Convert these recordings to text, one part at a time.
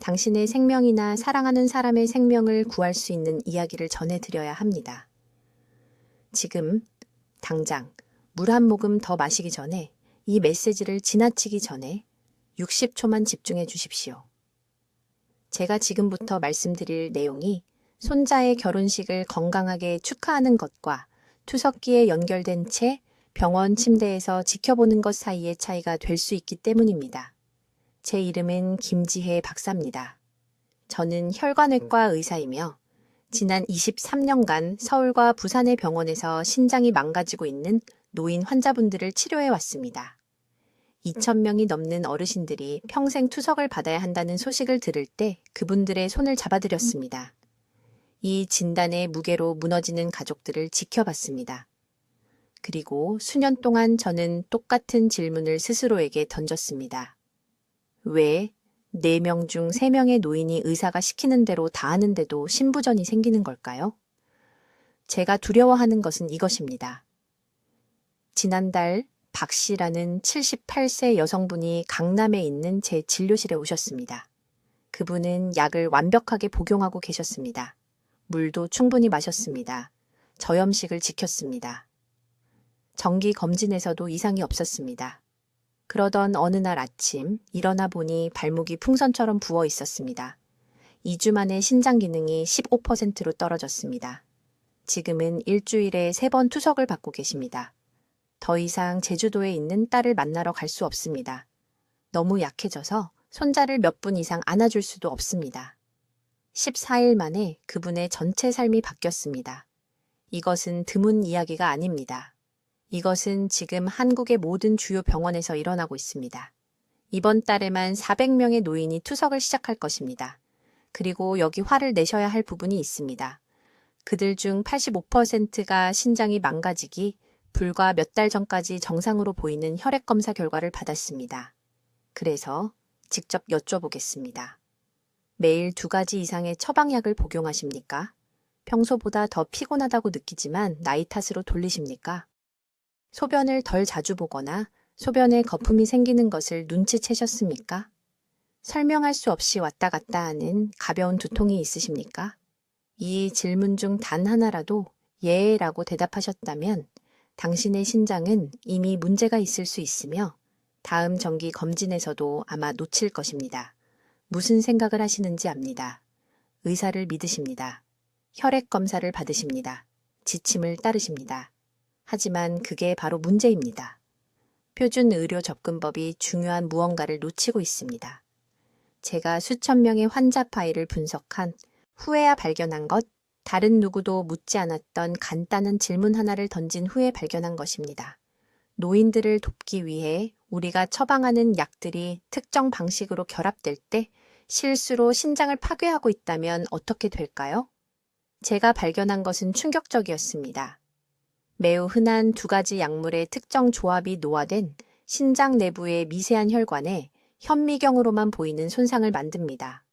당신의 생명이나 사랑하는 사람의 생명을 구할 수 있는 이야기를 전해드려야 합니다. 지금, 당장, 물 한 모금 더 마시기 전에 이 메시지를 지나치기 전에 60초만 집중해 주십시오. 제가 지금부터 말씀드릴 내용이 손자의 결혼식을 건강하게 축하하는 것과 투석기에 연결된 채 병원 침대에서 지켜보는 것 사이의 차이가 될 수 있기 때문입니다. 제 이름은 김지혜 박사입니다. 저는 혈관외과 의사이며 지난 23년간 서울과 부산의 병원에서 신장이 망가지고 있는 노인 환자분들을 치료해 왔습니다. 2,000명이 넘는 어르신들이 평생 투석을 받아야 한다는 소식을 들을 때 그분들의 손을 잡아드렸습니다. 이 진단의 무게로 무너지는 가족들을 지켜봤습니다. 그리고 수년 동안 저는 똑같은 질문을 스스로에게 던졌습니다. 왜 4명 중 3명의 노인이 의사가 시키는 대로 다 하는데도 신부전이 생기는 걸까요? 제가 두려워하는 것은 이것입니다. 지난달 박 씨라는 78세 여성분이 강남에 있는 제 진료실에 오셨습니다. 그분은 약을 완벽하게 복용하고 계셨습니다. 물도 충분히 마셨습니다. 저염식을 지켰습니다. 정기 검진에서도 이상이 없었습니다. 그러던 어느 날 아침 일어나 보니 발목이 풍선처럼 부어 있었습니다. 2주 만에 신장 기능이 15%로 떨어졌습니다. 지금은 일주일에 3번 투석을 받고 계십니다. 더 이상 제주도에 있는 딸을 만나러 갈 수 없습니다. 너무 약해져서 손자를 몇 분 이상 안아줄 수도 없습니다. 14일 만에 그분의 전체 삶이 바뀌었습니다. 이것은 드문 이야기가 아닙니다. 이것은 지금 한국의 모든 주요 병원에서 일어나고 있습니다. 이번 달에만 400명의 노인이 투석을 시작할 것입니다. 그리고 여기 화를 내셔야 할 부분이 있습니다. 그들 중 85%가 신장이 망가지기 불과 몇 달 전까지 정상으로 보이는 혈액 검사 결과를 받았습니다. 그래서 직접 여쭤보겠습니다. 매일 2가지 이상의 처방약을 복용하십니까? 평소보다 더 피곤하다고 느끼지만 나이 탓으로 돌리십니까? 소변을 덜 자주 보거나 소변에 거품이 생기는 것을 눈치채셨습니까? 설명할 수 없이 왔다 갔다 하는 가벼운 두통이 있으십니까? 이 질문 중 단 하나라도 예라고 대답하셨다면 당신의 신장은 이미 문제가 있을 수 있으며 다음 정기 검진에서도 아마 놓칠 것입니다. 무슨 생각을 하시는지 압니다. 의사를 믿으십니다. 혈액 검사를 받으십니다. 지침을 따르십니다. 하지만 그게 바로 문제입니다. 표준 의료 접근법이 중요한 무언가를 놓치고 있습니다. 제가 수천 명의 환자 파일을 분석한 후에야 발견한 것, 다른 누구도 묻지 않았던 간단한 질문 하나를 던진 후에 발견한 것입니다. 노인들을 돕기 위해 우리가 처방하는 약들이 특정 방식으로 결합될 때 실수로 신장을 파괴하고 있다면 어떻게 될까요? 제가 발견한 것은 충격적이었습니다. 매우 흔한 2가지 약물의 특정 조합이 노화된 신장 내부의 미세한 혈관에 현미경으로만 보이는 손상을 만듭니다.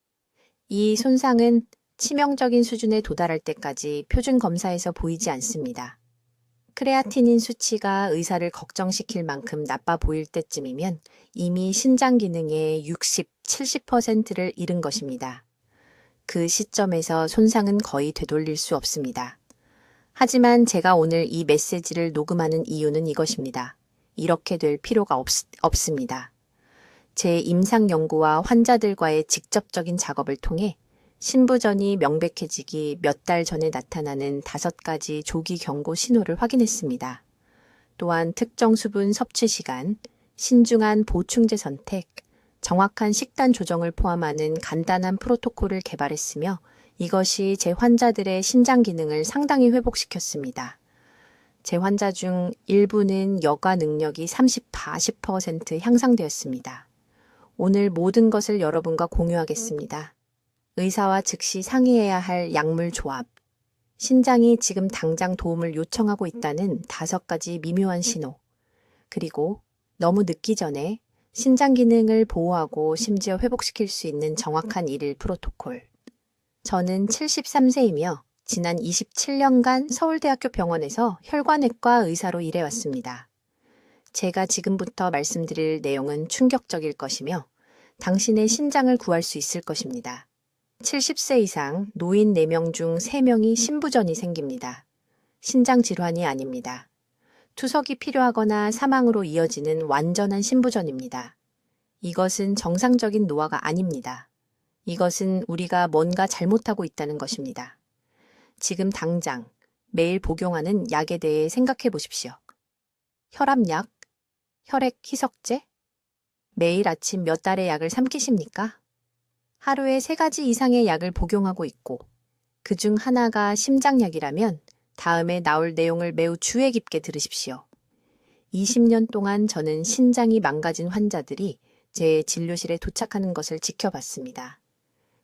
이 손상은 치명적인 수준에 도달할 때까지 표준 검사에서 보이지 않습니다. 크레아티닌 수치가 의사를 걱정시킬 만큼 나빠 보일 때쯤이면 이미 신장 기능의 60, 70%를 잃은 것입니다. 그 시점에서 손상은 거의 되돌릴 수 없습니다. 하지만 제가 오늘 이 메시지를 녹음하는 이유는 이것입니다. 이렇게 될 필요가 없습니다. 제 임상 연구와 환자들과의 직접적인 작업을 통해 신부전이 명백해지기 몇 달 전에 나타나는 5가지 조기 경고 신호를 확인했습니다. 또한 특정 수분 섭취 시간, 신중한 보충제 선택, 정확한 식단 조정을 포함하는 간단한 프로토콜을 개발했으며 이것이 제 환자들의 신장 기능을 상당히 회복시켰습니다. 제 환자 중 일부는 여가 능력이 40% 향상되었습니다. 오늘 모든 것을 여러분과 공유하겠습니다. 의사와 즉시 상의해야 할 약물 조합, 신장이 지금 당장 도움을 요청하고 있다는 5가지 미묘한 신호, 그리고 너무 늦기 전에 신장 기능을 보호하고 심지어 회복시킬 수 있는 정확한 일일 프로토콜. 저는 73세이며 지난 27년간 서울대학교 병원에서 혈관외과 의사로 일해왔습니다. 제가 지금부터 말씀드릴 내용은 충격적일 것이며 당신의 신장을 구할 수 있을 것입니다. 70세 이상 노인 4명 중 3명이 신부전이 생깁니다. 신장 질환이 아닙니다. 투석이 필요하거나 사망으로 이어지는 완전한 신부전입니다. 이것은 정상적인 노화가 아닙니다. 이것은 우리가 뭔가 잘못하고 있다는 것입니다. 지금 당장 매일 복용하는 약에 대해 생각해 보십시오. 혈압약, 혈액 희석제? 매일 아침 몇 달의 약을 삼키십니까? 하루에 3가지 이상의 약을 복용하고 있고 그중 하나가 심장약이라면 다음에 나올 내용을 매우 주의 깊게 들으십시오. 20년 동안 저는 신장이 망가진 환자들이 제 진료실에 도착하는 것을 지켜봤습니다.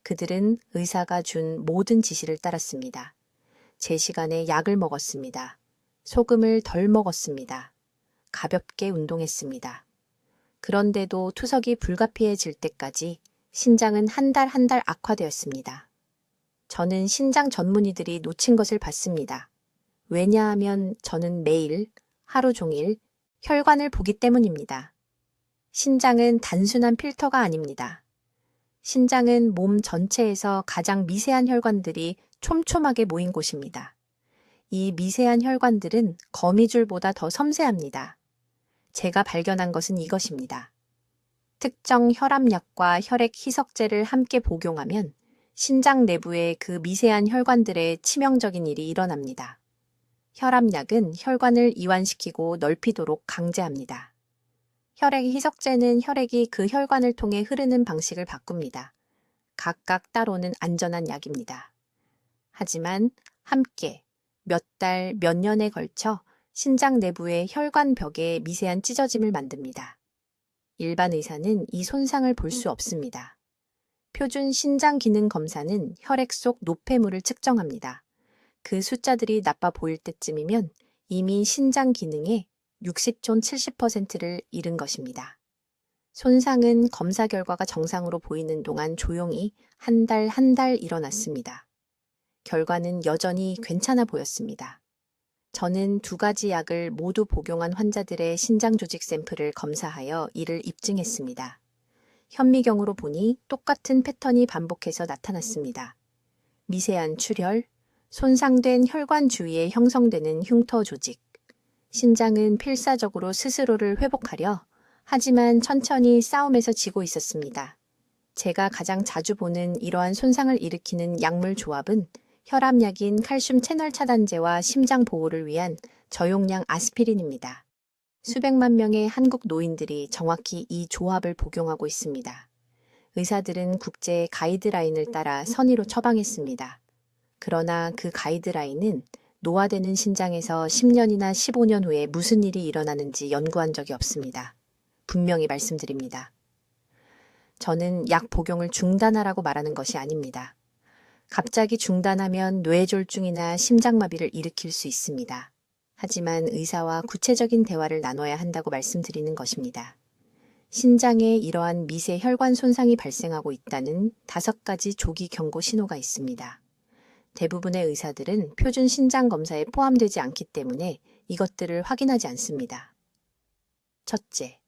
그들은 의사가 준 모든 지시를 따랐습니다. 제 시간에 약을 먹었습니다. 소금을 덜 먹었습니다. 가볍게 운동했습니다. 그런데도 투석이 불가피해질 때까지 신장은 한 달 한 달 악화되었습니다. 저는 신장 전문의들이 놓친 것을 봤습니다. 왜냐하면 저는 매일 하루 종일 혈관을 보기 때문입니다. 신장은 단순한 필터가 아닙니다. 신장은 몸 전체에서 가장 미세한 혈관들이 촘촘하게 모인 곳입니다. 이 미세한 혈관들은 거미줄보다 더 섬세합니다. 제가 발견한 것은 이것입니다. 특정 혈압약과 혈액 희석제를 함께 복용하면 신장 내부의 그 미세한 혈관들의 치명적인 일이 일어납니다. 혈압약은 혈관을 이완시키고 넓히도록 강제합니다. 혈액 희석제는 혈액이 그 혈관을 통해 흐르는 방식을 바꿉니다. 각각 따로는 안전한 약입니다. 하지만 함께 몇 달, 몇 년에 걸쳐 신장 내부의 혈관 벽에 미세한 찢어짐을 만듭니다. 일반 의사는 이 손상을 볼 수 없습니다. 표준 신장 기능 검사는 혈액 속 노폐물을 측정합니다. 그 숫자들이 나빠 보일 때쯤이면 이미 신장 기능의 60촌 70%를 잃은 것입니다. 손상은 검사 결과가 정상으로 보이는 동안 조용히 한 달 일어났습니다. 결과는 여전히 괜찮아 보였습니다. 저는 2가지 약을 모두 복용한 환자들의 신장 조직 샘플을 검사하여 이를 입증했습니다. 현미경으로 보니 똑같은 패턴이 반복해서 나타났습니다. 미세한 출혈, 손상된 혈관 주위에 형성되는 흉터 조직. 신장은 필사적으로 스스로를 회복하려 하지만 천천히 싸움에서 지고 있었습니다. 제가 가장 자주 보는 이러한 손상을 일으키는 약물 조합은 혈압약인 칼슘 채널 차단제와 심장 보호를 위한 저용량 아스피린입니다. 수백만 명의 한국 노인들이 정확히 이 조합을 복용하고 있습니다. 의사들은 국제 가이드라인을 따라 선의로 처방했습니다. 그러나 그 가이드라인은 노화되는 신장에서 10년이나 15년 후에 무슨 일이 일어나는지 연구한 적이 없습니다. 분명히 말씀드립니다. 저는 약 복용을 중단하라고 말하는 것이 아닙니다. 갑자기 중단하면 뇌졸중이나 심장마비를 일으킬 수 있습니다. 하지만 의사와 구체적인 대화를 나눠야 한다고 말씀드리는 것입니다. 신장에 이러한 미세 혈관 손상이 발생하고 있다는 5가지 조기 경고 신호가 있습니다. 대부분의 의사들은 표준 신장 검사에 포함되지 않기 때문에 이것들을 확인하지 않습니다. 첫째,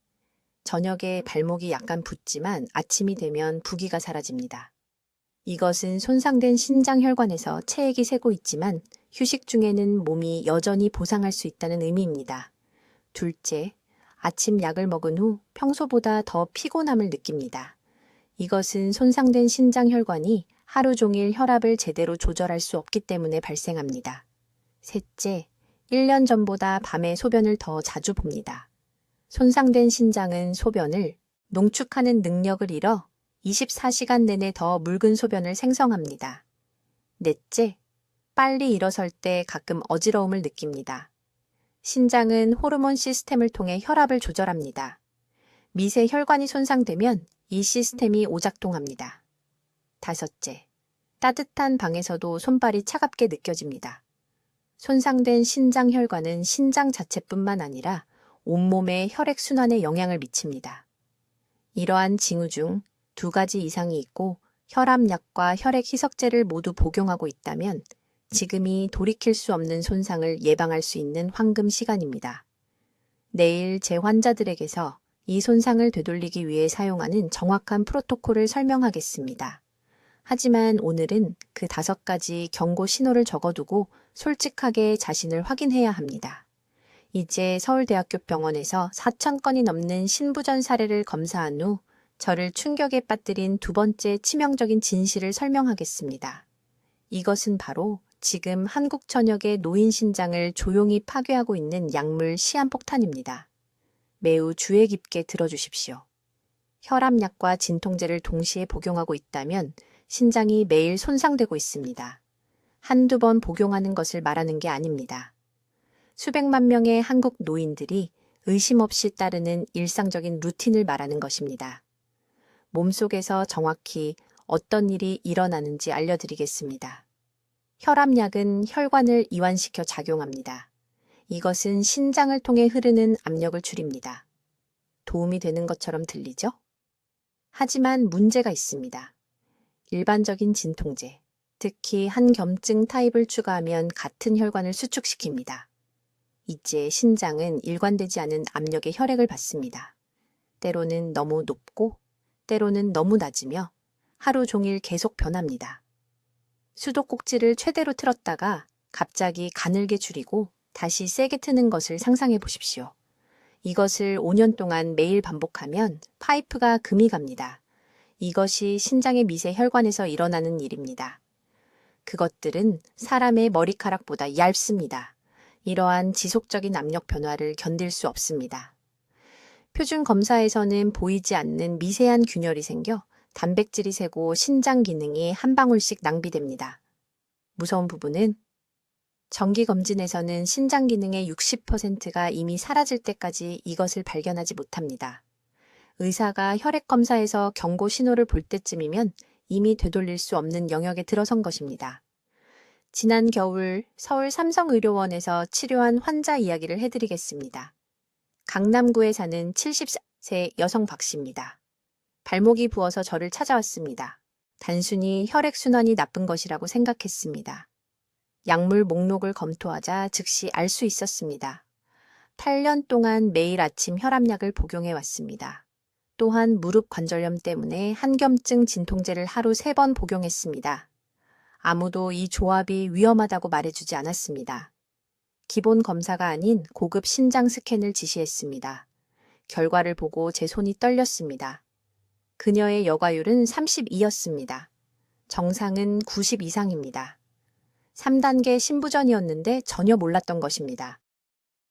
저녁에 발목이 약간 붓지만 아침이 되면 부기가 사라집니다. 이것은 손상된 신장 혈관에서 체액이 새고 있지만 휴식 중에는 몸이 여전히 보상할 수 있다는 의미입니다. 둘째, 아침 약을 먹은 후 평소보다 더 피곤함을 느낍니다. 이것은 손상된 신장 혈관이 하루 종일 혈압을 제대로 조절할 수 없기 때문에 발생합니다. 셋째, 1년 전보다 밤에 소변을 더 자주 봅니다. 손상된 신장은 소변을 농축하는 능력을 잃어 24시간 내내 더 묽은 소변을 생성합니다. 넷째, 빨리 일어설 때 가끔 어지러움을 느낍니다. 신장은 호르몬 시스템을 통해 혈압을 조절합니다. 미세 혈관이 손상되면 이 시스템이 오작동합니다. 다섯째, 따뜻한 방에서도 손발이 차갑게 느껴집니다. 손상된 신장 혈관은 신장 자체뿐만 아니라 온몸의 혈액순환에 영향을 미칩니다. 이러한 징후 중 2가지 이상이 있고 혈압약과 혈액 희석제를 모두 복용하고 있다면 지금이 돌이킬 수 없는 손상을 예방할 수 있는 황금 시간입니다. 내일 제 환자들에게서 이 손상을 되돌리기 위해 사용하는 정확한 프로토콜을 설명하겠습니다. 하지만 오늘은 그 5가지 경고 신호를 적어두고 솔직하게 자신을 확인해야 합니다. 이제 서울대학교 병원에서 4,000건이 넘는 신부전 사례를 검사한 후 저를 충격에 빠뜨린 2번째 치명적인 진실을 설명하겠습니다. 이것은 바로 지금 한국 전역의 노인 신장을 조용히 파괴하고 있는 약물 시한폭탄입니다. 매우 주의 깊게 들어주십시오. 혈압약과 진통제를 동시에 복용하고 있다면 신장이 매일 손상되고 있습니다. 한두 번 복용하는 것을 말하는 게 아닙니다. 수백만 명의 한국 노인들이 의심 없이 따르는 일상적인 루틴을 말하는 것입니다. 몸속에서 정확히 어떤 일이 일어나는지 알려드리겠습니다. 혈압약은 혈관을 이완시켜 작용합니다. 이것은 신장을 통해 흐르는 압력을 줄입니다. 도움이 되는 것처럼 들리죠? 하지만 문제가 있습니다. 일반적인 진통제, 특히 한겸증 타입을 추가하면 같은 혈관을 수축시킵니다. 이제 신장은 일관되지 않은 압력의 혈액을 받습니다. 때로는 너무 높고 때로는 너무 낮으며 하루 종일 계속 변합니다. 수도꼭지를 최대로 틀었다가 갑자기 가늘게 줄이고 다시 세게 트는 것을 상상해 보십시오. 이것을 5년 동안 매일 반복하면 파이프가 금이 갑니다. 이것이 신장의 미세 혈관에서 일어나는 일입니다. 그것들은 사람의 머리카락보다 얇습니다. 이러한 지속적인 압력 변화를 견딜 수 없습니다. 표준 검사에서는 보이지 않는 미세한 균열이 생겨 단백질이 새고 신장 기능이 한 방울씩 낭비됩니다. 무서운 부분은 정기검진에서는 신장 기능의 60%가 이미 사라질 때까지 이것을 발견하지 못합니다. 의사가 혈액 검사에서 경고 신호를 볼 때쯤이면 이미 되돌릴 수 없는 영역에 들어선 것입니다. 지난 겨울 서울 삼성의료원에서 치료한 환자 이야기를 해드리겠습니다. 강남구에 사는 70세 여성 박 씨입니다. 발목이 부어서 저를 찾아왔습니다. 단순히 혈액순환이 나쁜 것이라고 생각했습니다. 약물 목록을 검토하자 즉시 알 수 있었습니다. 8년 동안 매일 아침 혈압약을 복용해 왔습니다. 또한 무릎 관절염 때문에 한겸증 진통제를 하루 3번 복용했습니다. 아무도 이 조합이 위험하다고 말해주지 않았습니다. 기본 검사가 아닌 고급 신장 스캔을 지시했습니다. 결과를 보고 제 손이 떨렸습니다. 그녀의 여과율은 32였습니다. 정상은 90 이상입니다. 3단계 신부전이었는데 전혀 몰랐던 것입니다.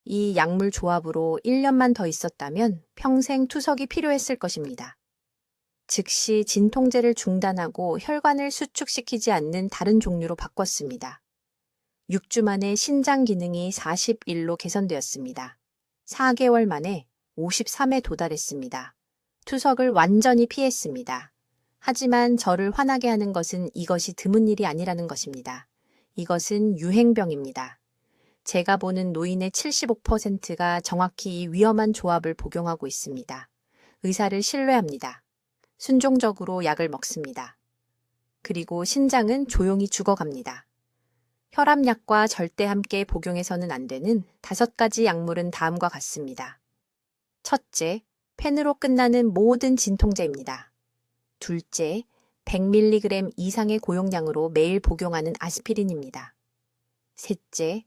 이 약물 조합으로 1년만 더 있었다면 평생 투석이 필요했을 것입니다. 즉시 진통제를 중단하고 혈관을 수축시키지 않는 다른 종류로 바꿨습니다. 6주 만에 신장 기능이 41로 개선되었습니다. 4개월 만에 53에 도달했습니다. 투석을 완전히 피했습니다. 하지만 저를 화나게 하는 것은 이것이 드문 일이 아니라는 것입니다. 이것은 유행병입니다. 제가 보는 노인의 75%가 정확히 이 위험한 조합을 복용하고 있습니다. 의사를 신뢰합니다. 순종적으로 약을 먹습니다. 그리고 신장은 조용히 죽어갑니다. 혈압약과 절대 함께 복용해서는 안 되는 5가지 약물은 다음과 같습니다. 첫째, 펜으로 끝나는 모든 진통제입니다. 둘째, 100mg 이상의 고용량으로 매일 복용하는 아스피린입니다. 셋째,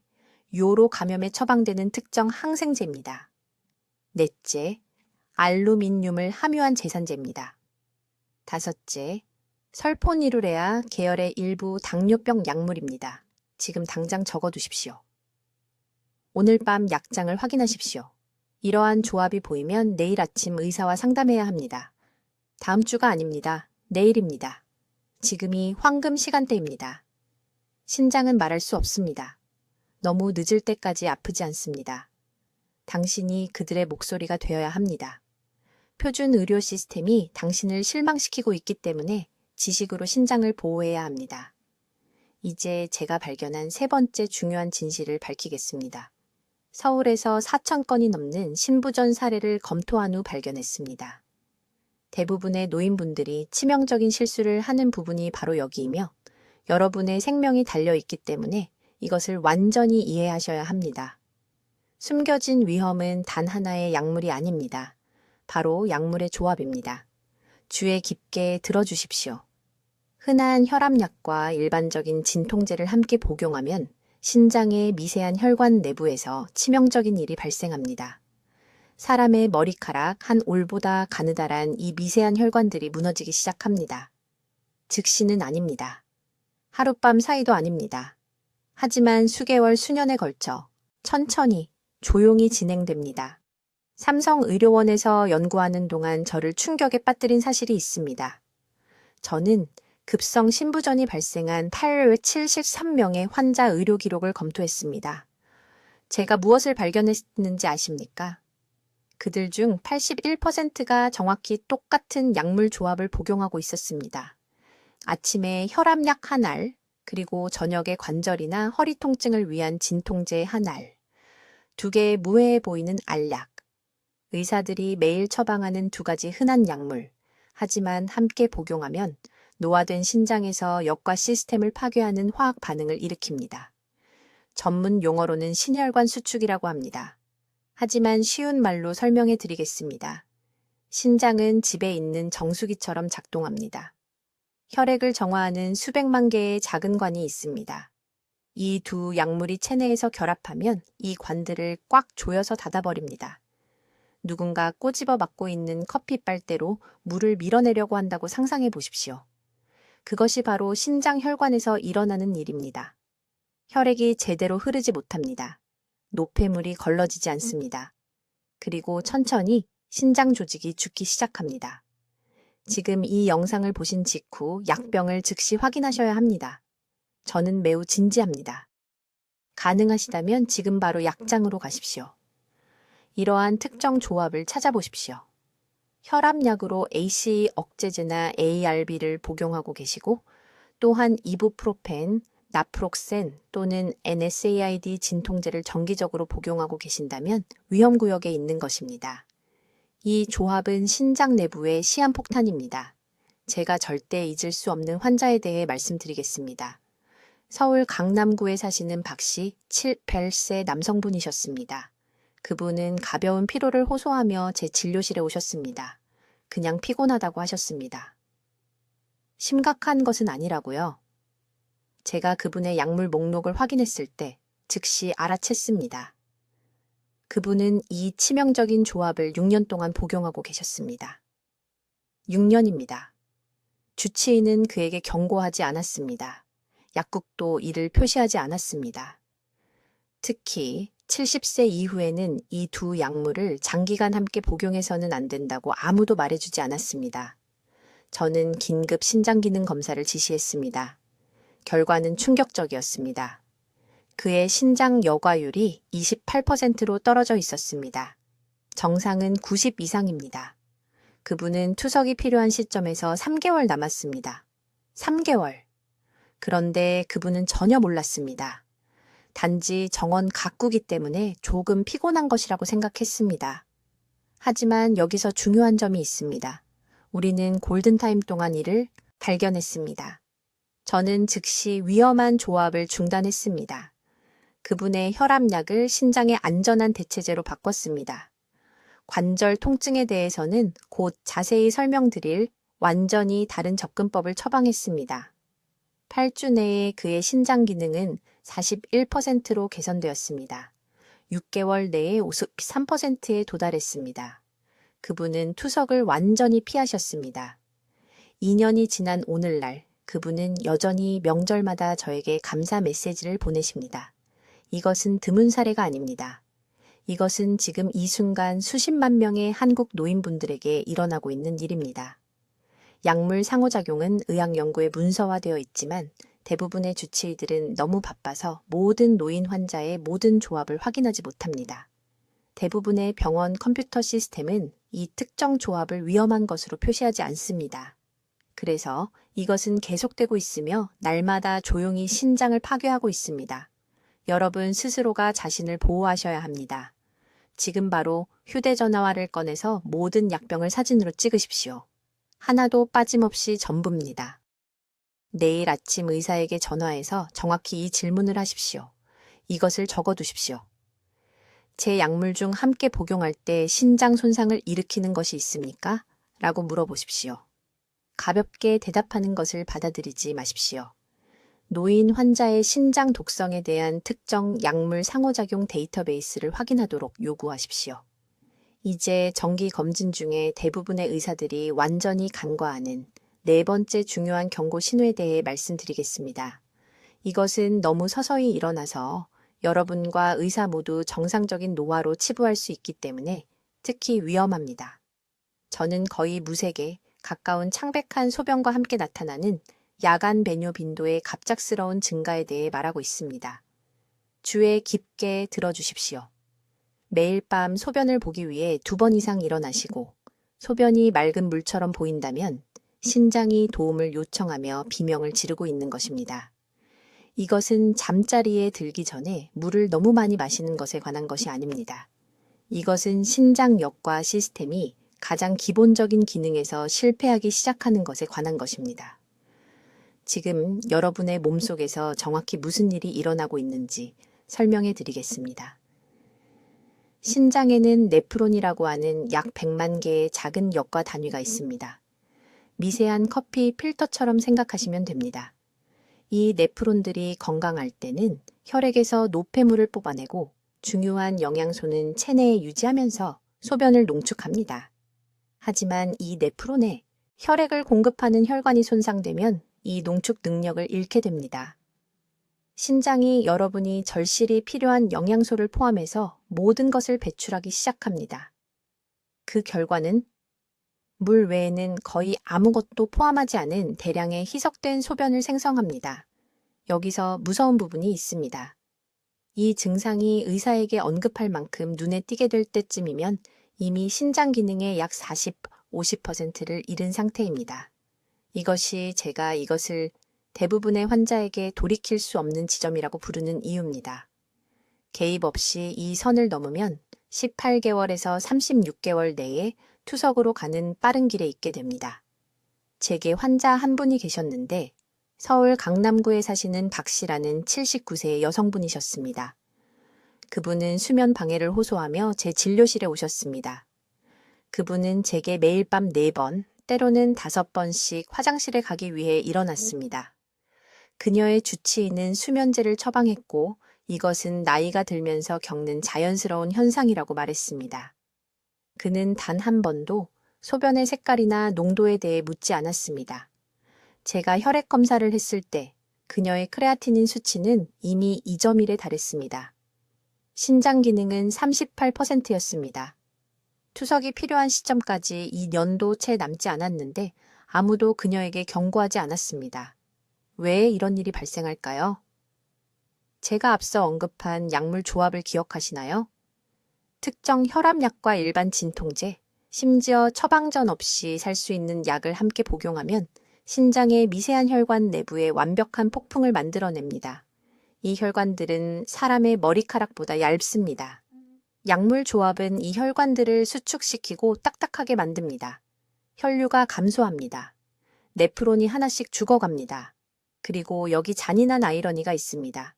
요로 감염에 처방되는 특정 항생제입니다. 넷째, 알루미늄을 함유한 제산제입니다. 다섯째, 설포니루레아 계열의 일부 당뇨병 약물입니다. 지금 당장 적어두십시오. 오늘 밤 약장을 확인하십시오. 이러한 조합이 보이면 내일 아침 의사와 상담해야 합니다. 다음 주가 아닙니다. 내일입니다. 지금이 황금 시간대입니다. 신장은 말할 수 없습니다. 너무 늦을 때까지 아프지 않습니다. 당신이 그들의 목소리가 되어야 합니다. 표준 의료 시스템이 당신을 실망시키고 있기 때문에 지식으로 신장을 보호해야 합니다. 이제 제가 발견한 3번째 중요한 진실을 밝히겠습니다. 서울에서 4,000건이 넘는 신부전 사례를 검토한 후 발견했습니다. 대부분의 노인분들이 치명적인 실수를 하는 부분이 바로 여기이며 여러분의 생명이 달려있기 때문에 이것을 완전히 이해하셔야 합니다. 숨겨진 위험은 단 하나의 약물이 아닙니다. 바로 약물의 조합입니다. 주의 깊게 들어주십시오. 흔한 혈압약과 일반적인 진통제를 함께 복용하면 신장의 미세한 혈관 내부에서 치명적인 일이 발생합니다. 사람의 머리카락 한 올보다 가느다란 이 미세한 혈관들이 무너지기 시작합니다. 즉시는 아닙니다. 하룻밤 사이도 아닙니다. 하지만 수개월, 수년에 걸쳐 천천히, 조용히 진행됩니다. 삼성의료원에서 연구하는 동안 저를 충격에 빠뜨린 사실이 있습니다. 저는 급성 신부전이 발생한 873명의 환자 의료 기록을 검토했습니다. 제가 무엇을 발견했는지 아십니까? 그들 중 81%가 정확히 똑같은 약물 조합을 복용하고 있었습니다. 아침에 혈압약 한 알, 그리고 저녁에 관절이나 허리 통증을 위한 진통제 한 알, 2개의 무해해 보이는 알약, 의사들이 매일 처방하는 2가지 흔한 약물, 하지만 함께 복용하면 노화된 신장에서 역과 시스템을 파괴하는 화학 반응을 일으킵니다. 전문 용어로는 신혈관 수축이라고 합니다. 하지만 쉬운 말로 설명해 드리겠습니다. 신장은 집에 있는 정수기처럼 작동합니다. 혈액을 정화하는 수백만 개의 작은 관이 있습니다. 이 2 약물이 체내에서 결합하면 이 관들을 꽉 조여서 닫아버립니다. 누군가 꼬집어 맞고 있는 커피 빨대로 물을 밀어내려고 한다고 상상해 보십시오. 그것이 바로 신장 혈관에서 일어나는 일입니다. 혈액이 제대로 흐르지 못합니다. 노폐물이 걸러지지 않습니다. 그리고 천천히 신장 조직이 죽기 시작합니다. 지금 이 영상을 보신 직후 약병을 즉시 확인하셔야 합니다. 저는 매우 진지합니다. 가능하시다면 지금 바로 약장으로 가십시오. 이러한 특정 조합을 찾아보십시오. 혈압약으로 ACE 억제제나 ARB를 복용하고 계시고 또한 이부프로펜, 나프록센 또는 NSAID 진통제를 정기적으로 복용하고 계신다면 위험구역에 있는 것입니다. 이 조합은 신장 내부의 시한폭탄입니다. 제가 절대 잊을 수 없는 환자에 대해 말씀드리겠습니다. 서울 강남구에 사시는 박씨 78세 남성분이셨습니다. 그분은 가벼운 피로를 호소하며 제 진료실에 오셨습니다. 그냥 피곤하다고 하셨습니다. 심각한 것은 아니라고요. 제가 그분의 약물 목록을 확인했을 때 즉시 알아챘습니다. 그분은 이 치명적인 조합을 6년 동안 복용하고 계셨습니다. 6년입니다. 주치의는 그에게 경고하지 않았습니다. 약국도 이를 표시하지 않았습니다. 특히 70세 이후에는 이 2 약물을 장기간 함께 복용해서는 안 된다고 아무도 말해주지 않았습니다. 저는 긴급 신장기능 검사를 지시했습니다. 결과는 충격적이었습니다. 그의 신장 여과율이 28%로 떨어져 있었습니다. 정상은 90 이상입니다. 그분은 투석이 필요한 시점에서 3개월 남았습니다. 3개월. 그런데 그분은 전혀 몰랐습니다. 단지 정원 가꾸기 때문에 조금 피곤한 것이라고 생각했습니다. 하지만 여기서 중요한 점이 있습니다. 우리는 골든타임 동안 이를 발견했습니다. 저는 즉시 위험한 조합을 중단했습니다. 그분의 혈압약을 신장의 안전한 대체제로 바꿨습니다. 관절 통증에 대해서는 곧 자세히 설명드릴 완전히 다른 접근법을 처방했습니다. 8주 내에 그의 신장 기능은 41%로 개선되었습니다. 6개월 내에 53%에 도달했습니다. 그분은 투석을 완전히 피하셨습니다. 2년이 지난 오늘날 그분은 여전히 명절마다 저에게 감사 메시지를 보내십니다. 이것은 드문 사례가 아닙니다. 이것은 지금 이 순간 수십만 명의 한국 노인분들에게 일어나고 있는 일입니다. 약물 상호작용은 의학 연구에 문서화되어 있지만 대부분의 주치의들은 너무 바빠서 모든 노인 환자의 모든 조합을 확인하지 못합니다. 대부분의 병원 컴퓨터 시스템은 이 특정 조합을 위험한 것으로 표시하지 않습니다. 그래서 이것은 계속되고 있으며 날마다 조용히 신장을 파괴하고 있습니다. 여러분 스스로가 자신을 보호하셔야 합니다. 지금 바로 휴대전화를 꺼내서 모든 약병을 사진으로 찍으십시오. 하나도 빠짐없이 전부입니다. 내일 아침 의사에게 전화해서 정확히 이 질문을 하십시오. 이것을 적어두십시오. 제 약물 중 함께 복용할 때 신장 손상을 일으키는 것이 있습니까? 라고 물어보십시오. 가볍게 대답하는 것을 받아들이지 마십시오. 노인 환자의 신장 독성에 대한 특정 약물 상호작용 데이터베이스를 확인하도록 요구하십시오. 이제 정기 검진 중에 대부분의 의사들이 완전히 간과하는 네 번째 중요한 경고 신호에 대해 말씀드리겠습니다. 이것은 너무 서서히 일어나서 여러분과 의사 모두 정상적인 노화로 치부할 수 있기 때문에 특히 위험합니다. 저는 거의 무색에 가까운 창백한 소변과 함께 나타나는 야간 배뇨 빈도의 갑작스러운 증가에 대해 말하고 있습니다. 주에 깊게 들어주십시오. 매일 밤 소변을 보기 위해 2번 이상 일어나시고 소변이 맑은 물처럼 보인다면 신장이 도움을 요청하며 비명을 지르고 있는 것입니다. 이것은 잠자리에 들기 전에 물을 너무 많이 마시는 것에 관한 것이 아닙니다. 이것은 신장 역과 시스템이 가장 기본적인 기능에서 실패하기 시작하는 것에 관한 것입니다. 지금 여러분의 몸속에서 정확히 무슨 일이 일어나고 있는지 설명해 드리겠습니다. 신장에는 네프론이라고 하는 약 100만 개의 작은 역과 단위가 있습니다. 미세한 커피 필터처럼 생각하시면 됩니다. 이 네프론들이 건강할 때는 혈액에서 노폐물을 뽑아내고 중요한 영양소는 체내에 유지하면서 소변을 농축합니다. 하지만 이 네프론에 혈액을 공급하는 혈관이 손상되면 이 농축 능력을 잃게 됩니다. 신장이 여러분이 절실히 필요한 영양소를 포함해서 모든 것을 배출하기 시작합니다. 그 결과는 물 외에는 거의 아무것도 포함하지 않은 대량의 희석된 소변을 생성합니다. 여기서 무서운 부분이 있습니다. 이 증상이 의사에게 언급할 만큼 눈에 띄게 될 때쯤이면 이미 신장 기능의 약 40, 50%를 잃은 상태입니다. 이것이 제가 이것을 대부분의 환자에게 돌이킬 수 없는 지점이라고 부르는 이유입니다. 개입 없이 이 선을 넘으면 18개월에서 36개월 내에 투석으로 가는 빠른 길에 있게 됩니다. 제게 환자 한 분이 계셨는데 서울 강남구에 사시는 박 씨라는 79세의 여성분이셨습니다. 그분은 수면 방해를 호소하며 제 진료실에 오셨습니다. 그분은 제게 매일 밤 4번, 때로는 5번씩 화장실에 가기 위해 일어났습니다. 그녀의 주치의는 수면제를 처방했고 이것은 나이가 들면서 겪는 자연스러운 현상이라고 말했습니다. 그는 단 한 번도 소변의 색깔이나 농도에 대해 묻지 않았습니다. 제가 혈액 검사를 했을 때 그녀의 크레아티닌 수치는 이미 2.1에 달했습니다. 신장 기능은 38%였습니다. 투석이 필요한 시점까지 2년도 채 남지 않았는데 아무도 그녀에게 경고하지 않았습니다. 왜 이런 일이 발생할까요? 제가 앞서 언급한 약물 조합을 기억하시나요? 특정 혈압약과 일반 진통제, 심지어 처방전 없이 살 수 있는 약을 함께 복용하면 신장의 미세한 혈관 내부에 완벽한 폭풍을 만들어냅니다. 이 혈관들은 사람의 머리카락보다 얇습니다. 약물 조합은 이 혈관들을 수축시키고 딱딱하게 만듭니다. 혈류가 감소합니다. 네프론이 하나씩 죽어갑니다. 그리고 여기 잔인한 아이러니가 있습니다.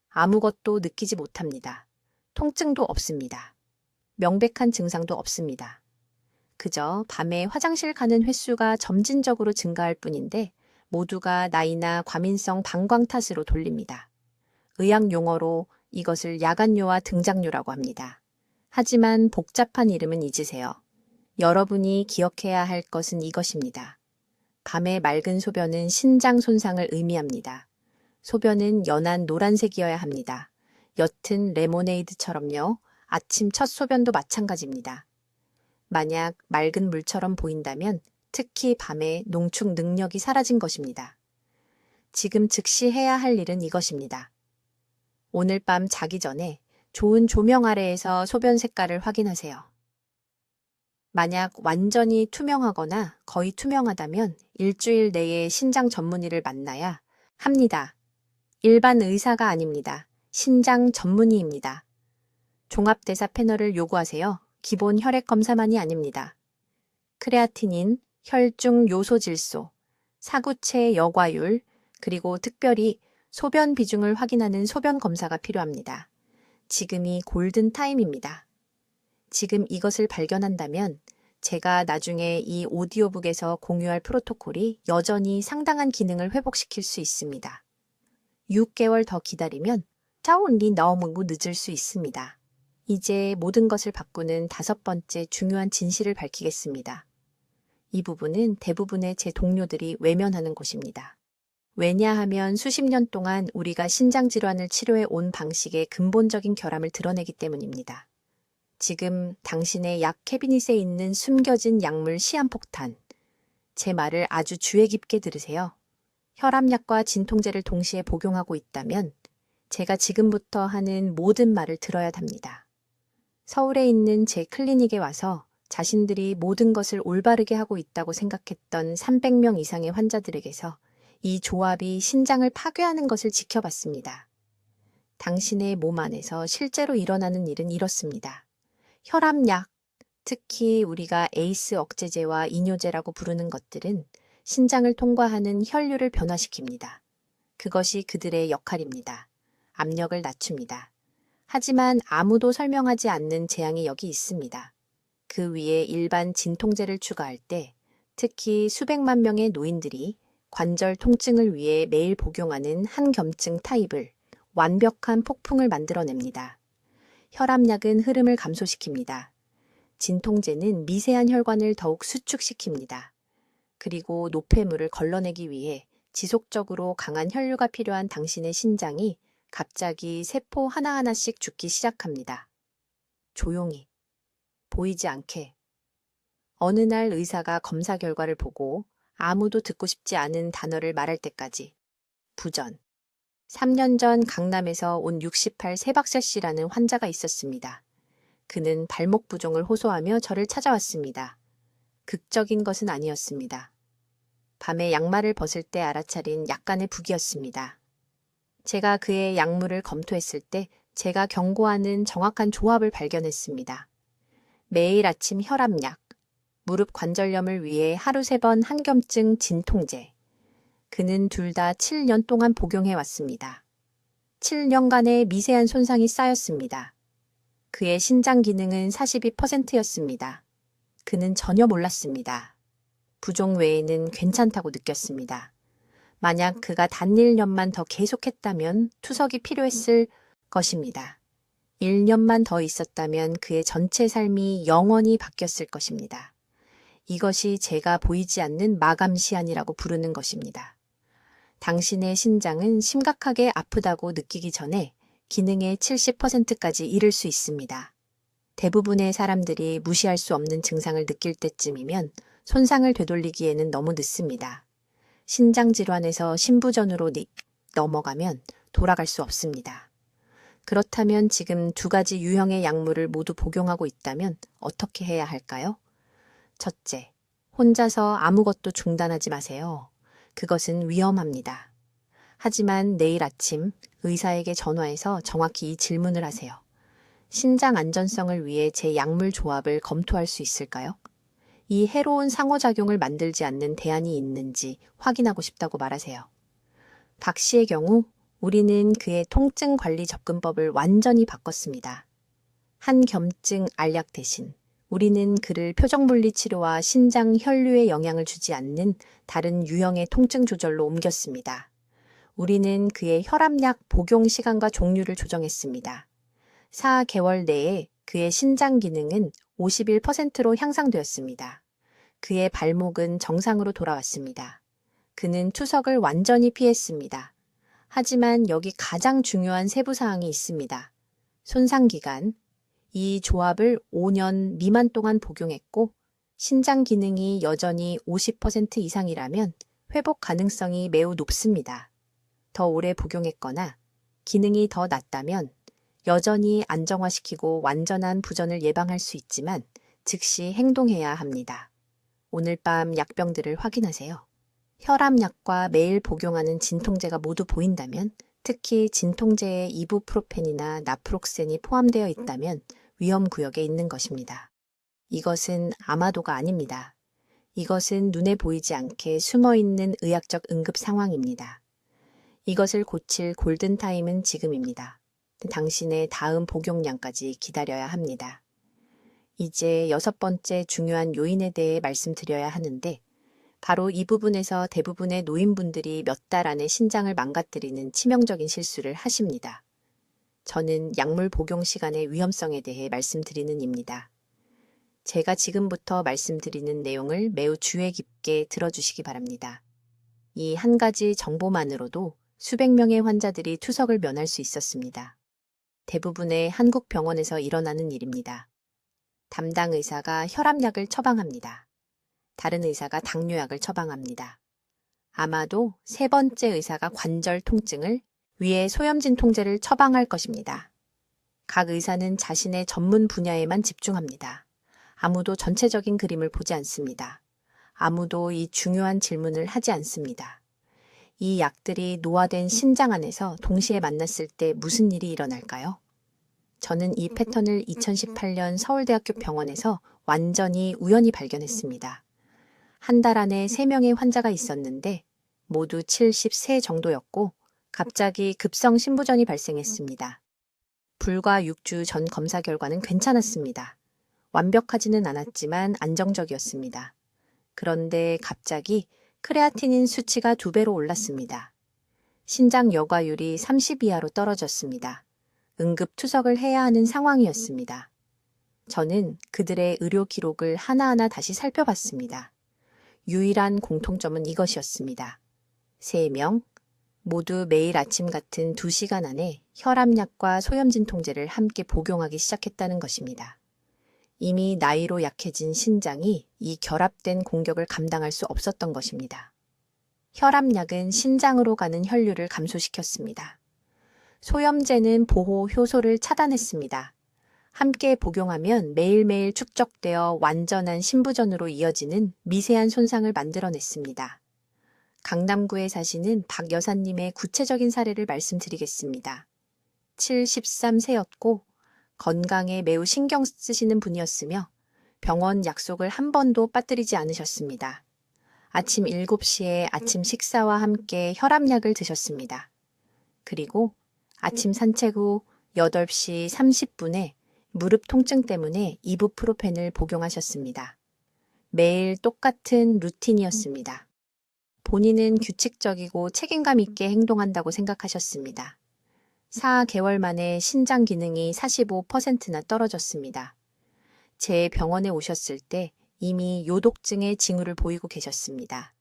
아무것도 느끼지 못합니다. 통증도 없습니다. 명백한 증상도 없습니다. 그저 밤에 화장실 가는 횟수가 점진적으로 증가할 뿐인데 모두가 나이나 과민성 방광 탓으로 돌립니다. 의학 용어로 이것을 야간요와 등장요라고 합니다. 하지만 복잡한 이름은 잊으세요. 여러분이 기억해야 할 것은 이것입니다. 밤의 맑은 소변은 신장 손상을 의미합니다. 소변은 연한 노란색이어야 합니다. 옅은 레모네이드처럼요. 아침 첫 소변도 마찬가지입니다. 만약 맑은 물처럼 보인다면 특히 밤에 농축 능력이 사라진 것입니다. 지금 즉시 해야 할 일은 이것입니다. 오늘 밤 자기 전에 좋은 조명 아래에서 소변 색깔을 확인하세요. 만약 완전히 투명하거나 거의 투명하다면 일주일 내에 신장 전문의를 만나야 합니다. 일반 의사가 아닙니다. 신장 전문의입니다. 종합대사 패널을 요구하세요. 기본 혈액 검사만이 아닙니다. 크레아티닌, 혈중 요소 질소, 사구체 여과율, 그리고 특별히 소변 비중을 확인하는 소변 검사가 필요합니다. 지금이 골든타임입니다. 지금 이것을 발견한다면 제가 나중에 이 오디오북에서 공유할 프로토콜이 여전히 상당한 기능을 회복시킬 수 있습니다. 6개월 더 기다리면 차원리 너무 늦을 수 있습니다. 이제 모든 것을 바꾸는 5번째 중요한 진실을 밝히겠습니다. 이 부분은 대부분의 제 동료들이 외면하는 곳입니다. 왜냐하면 수십 년 동안 우리가 신장질환을 치료해 온 방식의 근본적인 결함을 드러내기 때문입니다. 지금 당신의 약 캐비닛에 있는 숨겨진 약물 시한폭탄. 제 말을 아주 주의 깊게 들으세요. 혈압약과 진통제를 동시에 복용하고 있다면 제가 지금부터 하는 모든 말을 들어야 합니다. 서울에 있는 제 클리닉에 와서 자신들이 모든 것을 올바르게 하고 있다고 생각했던 300명 이상의 환자들에게서 이 조합이 신장을 파괴하는 것을 지켜봤습니다. 당신의 몸 안에서 실제로 일어나는 일은 이렇습니다. 혈압약, 특히 우리가 에이스 억제제와 이뇨제라고 부르는 것들은 신장을 통과하는 혈류를 변화시킵니다. 그것이 그들의 역할입니다. 압력을 낮춥니다. 하지만 아무도 설명하지 않는 재앙이 여기 있습니다. 그 위에 일반 진통제를 추가할 때 특히 수백만 명의 노인들이 관절 통증을 위해 매일 복용하는 한겸증 타입을 완벽한 폭풍을 만들어냅니다. 혈압약은 흐름을 감소시킵니다. 진통제는 미세한 혈관을 더욱 수축시킵니다. 그리고 노폐물을 걸러내기 위해 지속적으로 강한 혈류가 필요한 당신의 신장이 갑자기 세포 하나하나씩 죽기 시작합니다. 조용히, 보이지 않게. 어느 날 의사가 검사 결과를 보고 아무도 듣고 싶지 않은 단어를 말할 때까지. 부전. 3년 전 강남에서 온 68 세박세 씨라는 환자가 있었습니다. 그는 발목 부종을 호소하며 저를 찾아왔습니다. 극적인 것은 아니었습니다. 밤에 양말을 벗을 때 알아차린 약간의 북이었습니다. 제가 그의 약물을 검토했을 때 제가 경고하는 정확한 조합을 발견했습니다. 매일 아침 혈압약, 무릎 관절염을 위해 하루 3번 한겸증 진통제. 그는 둘 다 7년 동안 복용해왔습니다. 7년간의 미세한 손상이 쌓였습니다. 그의 신장 기능은 42%였습니다. 그는 전혀 몰랐습니다. 부종 외에는 괜찮다고 느꼈습니다. 만약 그가 단 1년만 더 계속했다면 투석이 필요했을 것입니다. 1년만 더 있었다면 그의 전체 삶이 영원히 바뀌었을 것입니다. 이것이 제가 보이지 않는 마감 시한이라고 부르는 것입니다. 당신의 신장은 심각하게 아프다고 느끼기 전에 기능의 70%까지 이를 수 있습니다. 대부분의 사람들이 무시할 수 없는 증상을 느낄 때쯤이면 손상을 되돌리기에는 너무 늦습니다. 신장질환에서 신부전으로 넘어가면 돌아갈 수 없습니다. 그렇다면 지금 2가지 유형의 약물을 모두 복용하고 있다면 어떻게 해야 할까요? 첫째, 혼자서 아무것도 중단하지 마세요. 그것은 위험합니다. 하지만 내일 아침 의사에게 전화해서 정확히 이 질문을 하세요. 신장 안전성을 위해 제 약물 조합을 검토할 수 있을까요? 이 해로운 상호작용을 만들지 않는 대안이 있는지 확인하고 싶다고 말하세요. 박 씨의 경우 우리는 그의 통증 관리 접근법을 완전히 바꿨습니다. 한겸증 알약 대신 우리는 그를 표적물리 치료와 신장 혈류에 영향을 주지 않는 다른 유형의 통증 조절로 옮겼습니다. 우리는 그의 혈압약 복용 시간과 종류를 조정했습니다. 4개월 내에 그의 신장 기능은 51%로 향상되었습니다. 그의 발목은 정상으로 돌아왔습니다. 그는 투석을 완전히 피했습니다. 하지만 여기 가장 중요한 세부사항이 있습니다. 손상기간. 이 조합을 5년 미만 동안 복용했고 신장 기능이 여전히 50% 이상이라면 회복 가능성이 매우 높습니다. 더 오래 복용했거나 기능이 더 낮다면 여전히 안정화시키고 완전한 부전을 예방할 수 있지만 즉시 행동해야 합니다. 오늘 밤 약병들을 확인하세요. 혈압약과 매일 복용하는 진통제가 모두 보인다면, 특히 진통제에 이부프로펜이나 나프록센이 포함되어 있다면 위험 구역에 있는 것입니다. 이것은 아마도가 아닙니다. 이것은 눈에 보이지 않게 숨어있는 의학적 응급 상황입니다. 이것을 고칠 골든타임은 지금입니다. 당신의 다음 복용량까지 기다려야 합니다. 이제 6번째 중요한 요인에 대해 말씀드려야 하는데 바로 이 부분에서 대부분의 노인분들이 몇 달 안에 신장을 망가뜨리는 치명적인 실수를 하십니다. 저는 약물 복용 시간의 위험성에 대해 말씀드리는 입니다. 제가 지금부터 말씀드리는 내용을 매우 주의 깊게 들어주시기 바랍니다. 이 한 가지 정보만으로도 수백 명의 환자들이 투석을 면할 수 있었습니다. 대부분의 한국 병원에서 일어나는 일입니다. 담당 의사가 혈압약을 처방합니다. 다른 의사가 당뇨약을 처방합니다. 아마도 세 번째 의사가 관절 통증을 위해 소염진 통제를 처방할 것입니다. 각 의사는 자신의 전문 분야에만 집중합니다. 아무도 전체적인 그림을 보지 않습니다. 아무도 이 중요한 질문을 하지 않습니다. 이 약들이 노화된 신장 안에서 동시에 만났을 때 무슨 일이 일어날까요? 저는 이 패턴을 2018년 서울대학교 병원에서 완전히 우연히 발견했습니다. 한 달 안에 3명의 환자가 있었는데 모두 73 정도였고 갑자기 급성 신부전이 발생했습니다. 불과 6주 전 검사 결과는 괜찮았습니다. 완벽하지는 않았지만 안정적이었습니다. 그런데 갑자기 크레아티닌 수치가 2배로 올랐습니다. 신장 여과율이 30 이하로 떨어졌습니다. 응급 투석을 해야 하는 상황이었습니다. 저는 그들의 의료 기록을 하나하나 다시 살펴봤습니다. 유일한 공통점은 이것이었습니다. 3명, 모두 매일 아침 같은 2시간 안에 혈압약과 소염진 통제를 함께 복용하기 시작했다는 것입니다. 이미 나이로 약해진 신장이 이 결합된 공격을 감당할 수 없었던 것입니다. 혈압약은 신장으로 가는 혈류를 감소시켰습니다. 소염제는 보호 효소를 차단했습니다. 함께 복용하면 매일매일 축적되어 완전한 신부전으로 이어지는 미세한 손상을 만들어냈습니다. 강남구에 사시는 박 여사님의 구체적인 사례를 말씀드리겠습니다. 73세였고 건강에 매우 신경 쓰시는 분이었으며 병원 약속을 한 번도 빠뜨리지 않으셨습니다. 아침 7시에 아침 식사와 함께 혈압약을 드셨습니다. 그리고 아침 산책 후 8시 30분에 무릎 통증 때문에 이부프로펜을 복용하셨습니다. 매일 똑같은 루틴이었습니다. 본인은 규칙적이고 책임감 있게 행동한다고 생각하셨습니다. 4개월 만에 신장 기능이 45%나 떨어졌습니다. 제 병원에 오셨을 때 이미 요독증의 징후를 보이고 계셨습니다.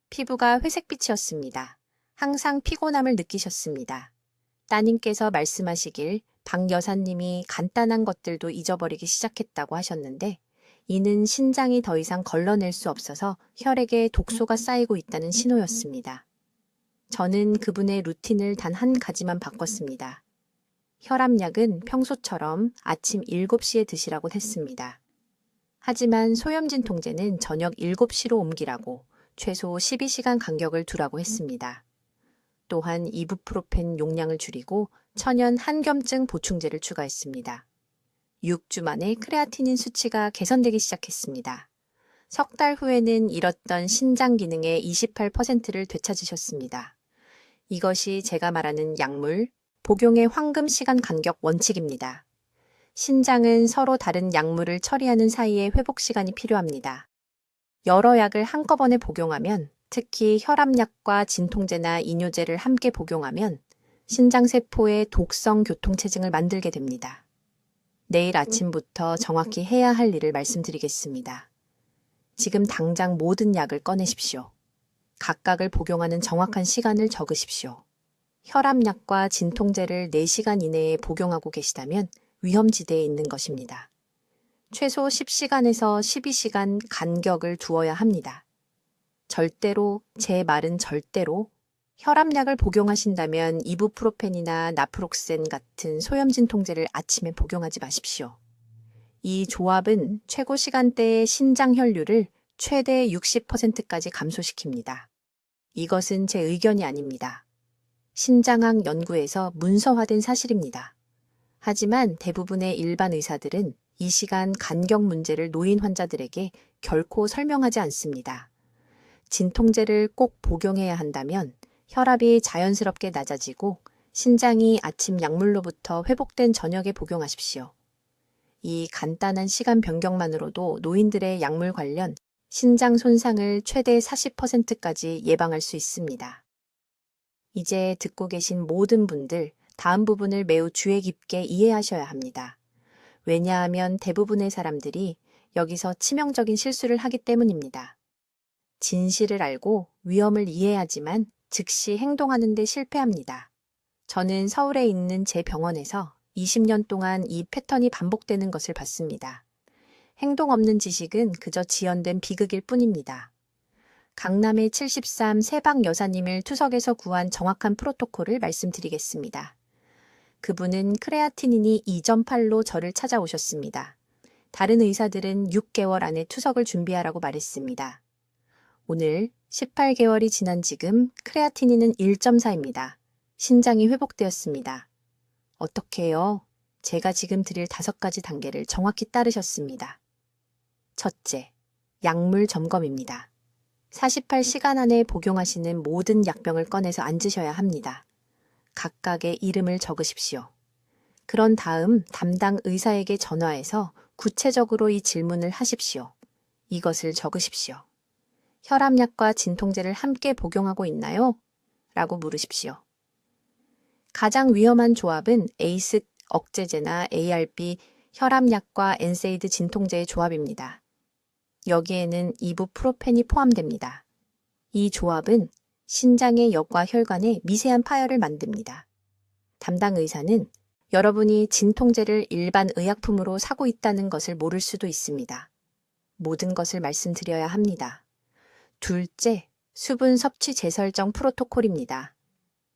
피부가 회색빛이었습니다. 항상 피곤함을 느끼셨습니다. 따님께서 말씀하시길 박 여사님이 간단한 것들도 잊어버리기 시작했다고 하셨는데 이는 신장이 더 이상 걸러낼 수 없어서 혈액에 독소가 쌓이고 있다는 신호였습니다. 저는 그분의 루틴을 단 한 가지만 바꿨습니다. 혈압약은 평소처럼 아침 7시에 드시라고 했습니다. 하지만 소염진 통제는 저녁 7시로 옮기라고 최소 12시간 간격을 두라고 했습니다. 또한 이부프로펜 용량을 줄이고 천연 한겸증 보충제를 추가했습니다. 6주 만에 크레아티닌 수치가 개선되기 시작했습니다. 석 달 후에는 잃었던 신장 기능의 28%를 되찾으셨습니다. 이것이 제가 말하는 약물, 복용의 황금 시간 간격 원칙입니다. 신장은 서로 다른 약물을 처리하는 사이에 회복 시간이 필요합니다. 여러 약을 한꺼번에 복용하면, 특히 혈압약과 진통제나 이뇨제를 함께 복용하면 신장세포에 독성 교통체증을 만들게 됩니다. 내일 아침부터 정확히 해야 할 일을 말씀드리겠습니다. 지금 당장 모든 약을 꺼내십시오. 각각을 복용하는 정확한 시간을 적으십시오. 혈압약과 진통제를 4시간 이내에 복용하고 계시다면 위험지대에 있는 것입니다. 최소 10시간에서 12시간 간격을 두어야 합니다. 절대로, 제 말은 절대로 혈압약을 복용하신다면 이부프로펜이나 나프록센 같은 소염진 통제를 아침에 복용하지 마십시오. 이 조합은 최고 시간대의 신장 혈류를 최대 60%까지 감소시킵니다. 이것은 제 의견이 아닙니다. 신장학 연구에서 문서화된 사실입니다. 하지만 대부분의 일반 의사들은 이 시간 간격 문제를 노인 환자들에게 결코 설명하지 않습니다. 진통제를 꼭 복용해야 한다면 혈압이 자연스럽게 낮아지고 신장이 아침 약물로부터 회복된 저녁에 복용하십시오. 이 간단한 시간 변경만으로도 노인들의 약물 관련 신장 손상을 최대 40%까지 예방할 수 있습니다. 이제 듣고 계신 모든 분들, 다음 부분을 매우 주의 깊게 이해하셔야 합니다. 왜냐하면 대부분의 사람들이 여기서 치명적인 실수를 하기 때문입니다. 진실을 알고 위험을 이해하지만 즉시 행동하는 데 실패합니다. 저는 서울에 있는 제 병원에서 20년 동안 이 패턴이 반복되는 것을 봤습니다. 행동 없는 지식은 그저 지연된 비극일 뿐입니다. 강남의 73 세방 여사님을 투석에서 구한 정확한 프로토콜을 말씀드리겠습니다. 그분은 크레아티닌이 2.8로 저를 찾아오셨습니다. 다른 의사들은 6개월 안에 투석을 준비하라고 말했습니다. 오늘 18개월이 지난 지금 크레아티닌은 1.4입니다. 신장이 회복되었습니다. 어떻게 해요? 제가 지금 드릴 5가지 단계를 정확히 따르셨습니다. 첫째, 약물 점검입니다. 48시간 안에 복용하시는 모든 약병을 꺼내서 앉으셔야 합니다. 각각의 이름을 적으십시오. 그런 다음 담당 의사에게 전화해서 구체적으로 이 질문을 하십시오. 이것을 적으십시오. 혈압약과 진통제를 함께 복용하고 있나요? 라고 물으십시오. 가장 위험한 조합은 에이스 억제제나 ARB 혈압약과 엔세이드 진통제의 조합입니다. 여기에는 이부프로펜이 포함됩니다. 이 조합은 신장의 역과 혈관에 미세한 파열을 만듭니다. 담당 의사는 여러분이 진통제를 일반 의약품으로 사고 있다는 것을 모를 수도 있습니다. 모든 것을 말씀드려야 합니다. 둘째, 수분 섭취 재설정 프로토콜입니다.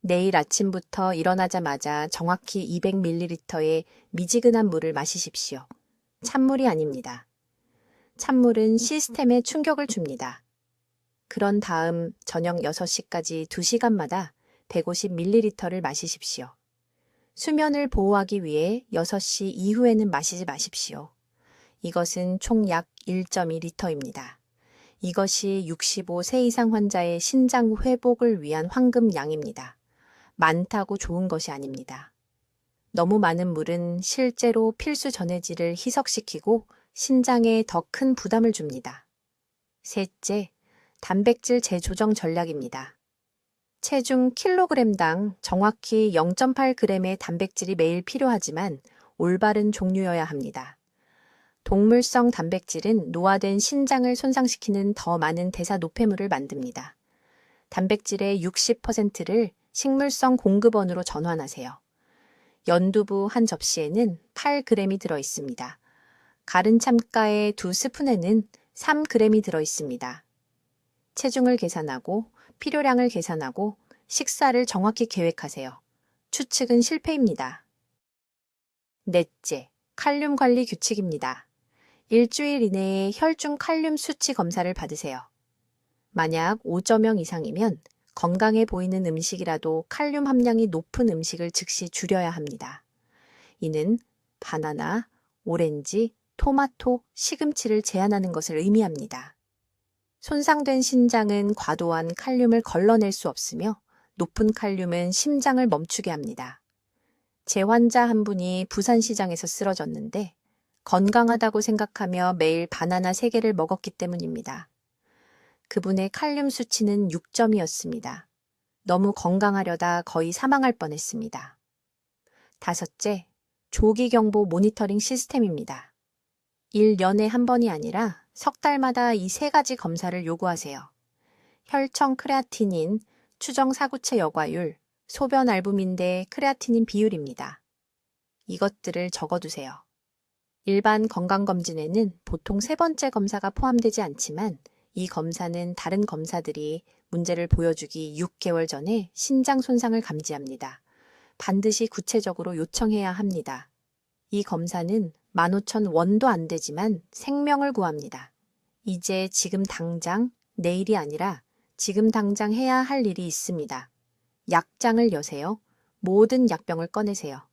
내일 아침부터 일어나자마자 정확히 200ml의 미지근한 물을 마시십시오. 찬물이 아닙니다. 찬물은 시스템에 충격을 줍니다. 그런 다음 저녁 6시까지 2시간마다 150ml를 마시십시오. 수면을 보호하기 위해 6시 이후에는 마시지 마십시오. 이것은 총 약 1.2리터입니다. 이것이 65세 이상 환자의 신장 회복을 위한 황금 양입니다. 많다고 좋은 것이 아닙니다. 너무 많은 물은 실제로 필수 전해질을 희석시키고 신장에 더 큰 부담을 줍니다. 셋째, 단백질 재조정 전략입니다. 체중 킬로그램당 정확히 0.8g의 단백질이 매일 필요하지만 올바른 종류여야 합니다. 동물성 단백질은 노화된 신장을 손상시키는 더 많은 대사 노폐물을 만듭니다. 단백질의 60%를 식물성 공급원으로 전환하세요. 연두부 한 접시에는 8g이 들어 있습니다. 가른 참가의 2스푼에는 3g이 들어 있습니다. 체중을 계산하고 필요량을 계산하고 식사를 정확히 계획하세요. 추측은 실패입니다. 넷째, 칼륨 관리 규칙입니다. 일주일 이내에 혈중 칼륨 수치 검사를 받으세요. 만약 5.0 이상이면 건강해 보이는 음식이라도 칼륨 함량이 높은 음식을 즉시 줄여야 합니다. 이는 바나나, 오렌지, 토마토, 시금치를 제한하는 것을 의미합니다. 손상된 신장은 과도한 칼륨을 걸러낼 수 없으며 높은 칼륨은 심장을 멈추게 합니다. 제 환자 한 분이 부산시장에서 쓰러졌는데 건강하다고 생각하며 매일 바나나 3개를 먹었기 때문입니다. 그분의 칼륨 수치는 6점이었습니다. 너무 건강하려다 거의 사망할 뻔했습니다. 다섯째, 조기경보 모니터링 시스템입니다. 1년에 한 번이 아니라 석 달마다 이 3가지 검사를 요구하세요. 혈청 크레아티닌, 추정 사구체 여과율, 소변 알부민 대 크레아티닌 비율입니다. 이것들을 적어두세요. 일반 건강검진에는 보통 3번째 검사가 포함되지 않지만 이 검사는 다른 검사들이 문제를 보여주기 6개월 전에 신장 손상을 감지합니다. 반드시 구체적으로 요청해야 합니다. 이 검사는 15,000원도 안 되지만 생명을 구합니다. 이제 지금 당장, 내일이 아니라 지금 당장 해야 할 일이 있습니다. 약장을 여세요. 모든 약병을 꺼내세요.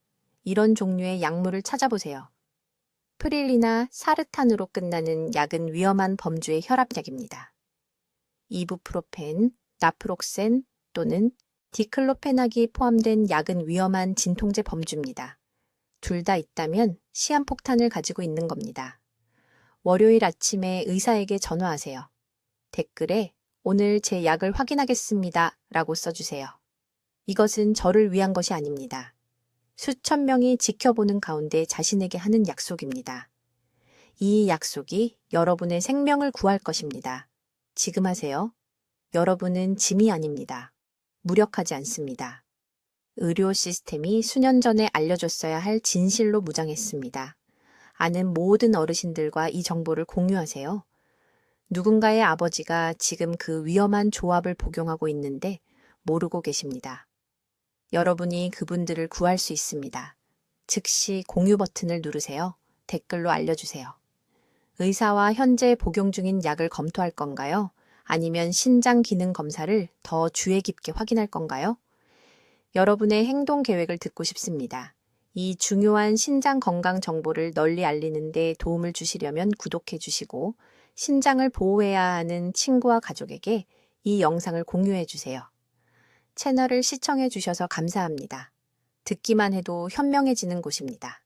이런 종류의 약물을 찾아보세요. 프릴리나 사르탄으로 끝나는 약은 위험한 범주의 혈압약입니다. 이부프로펜, 나프록센 또는 디클로페낙이 포함된 약은 위험한 진통제 범주입니다. 둘 다 있다면 시한폭탄을 가지고 있는 겁니다. 월요일 아침에 의사에게 전화하세요. 댓글에 오늘 제 약을 확인하겠습니다 라고 써주세요. 이것은 저를 위한 것이 아닙니다. 수천 명이 지켜보는 가운데 자신에게 하는 약속입니다. 이 약속이 여러분의 생명을 구할 것입니다. 지금 하세요. 여러분은 짐이 아닙니다. 무력하지 않습니다. 의료 시스템이 수년 전에 알려줬어야 할 진실로 무장했습니다. 아는 모든 어르신들과 이 정보를 공유하세요. 누군가의 아버지가 지금 그 위험한 조합을 복용하고 있는데 모르고 계십니다. 여러분이 그분들을 구할 수 있습니다. 즉시 공유 버튼을 누르세요. 댓글로 알려주세요. 의사와 현재 복용 중인 약을 검토할 건가요? 아니면 신장 기능 검사를 더 주의 깊게 확인할 건가요? 여러분의 행동 계획을 듣고 싶습니다. 이 중요한 신장 건강 정보를 널리 알리는 데 도움을 주시려면 구독해 주시고 신장을 보호해야 하는 친구와 가족에게 이 영상을 공유해 주세요. 채널을 시청해 주셔서 감사합니다. 듣기만 해도 현명해지는 곳입니다.